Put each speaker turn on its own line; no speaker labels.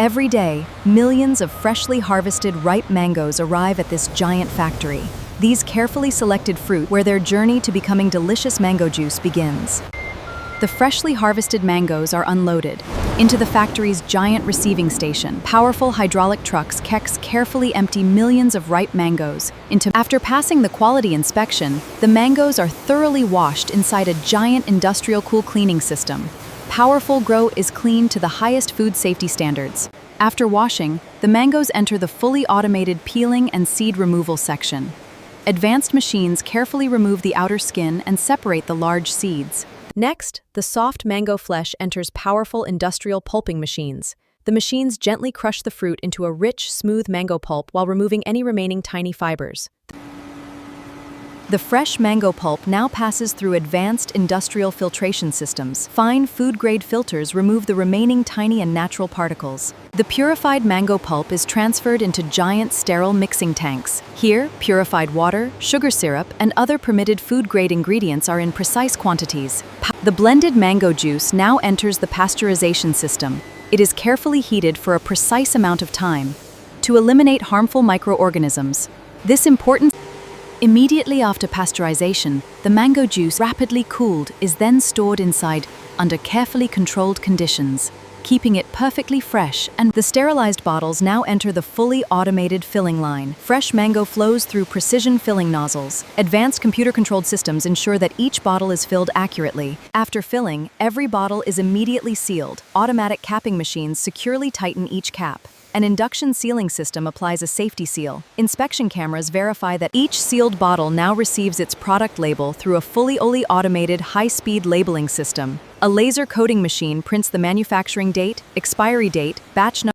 Every day, millions of freshly harvested ripe mangoes arrive at this giant factory. These carefully selected fruit where their journey to becoming delicious mango juice begins. The freshly harvested mangoes are unloaded into the factory's giant receiving station. Powerful hydraulic trucks carefully empty millions of ripe mangoes into. After passing the quality inspection, the mangoes are thoroughly washed inside a giant industrial cool cleaning system. Powerful grow is cleaned to the highest food safety standards. After washing, the mangoes enter the fully automated peeling and seed removal section. Advanced machines carefully remove the outer skin and separate the large seeds. Next, the soft mango flesh enters powerful industrial pulping machines. The machines gently crush the fruit into a rich, smooth mango pulp while removing any remaining tiny fibers. The fresh mango pulp now passes through advanced industrial filtration systems. Fine food-grade filters remove the remaining tiny and natural particles. The purified mango pulp is transferred into giant sterile mixing tanks. Here, purified water, sugar syrup, and other permitted food-grade ingredients are in precise quantities. The blended mango juice now enters the pasteurization system. It is carefully heated for a precise amount of time to eliminate harmful microorganisms. Immediately after pasteurization, the mango juice, rapidly cooled, is then stored inside under carefully controlled conditions, keeping it perfectly fresh. And the sterilized bottles now enter the fully automated filling line. Fresh mango flows through precision filling nozzles. Advanced computer-controlled systems ensure that each bottle is filled accurately. After filling, every bottle is immediately sealed. Automatic capping machines securely tighten each cap. An induction sealing system applies a safety seal. Inspection cameras verify that each sealed bottle now receives its product label through a fully automated high-speed labeling system. A laser coding machine prints the manufacturing date, expiry date, batch number,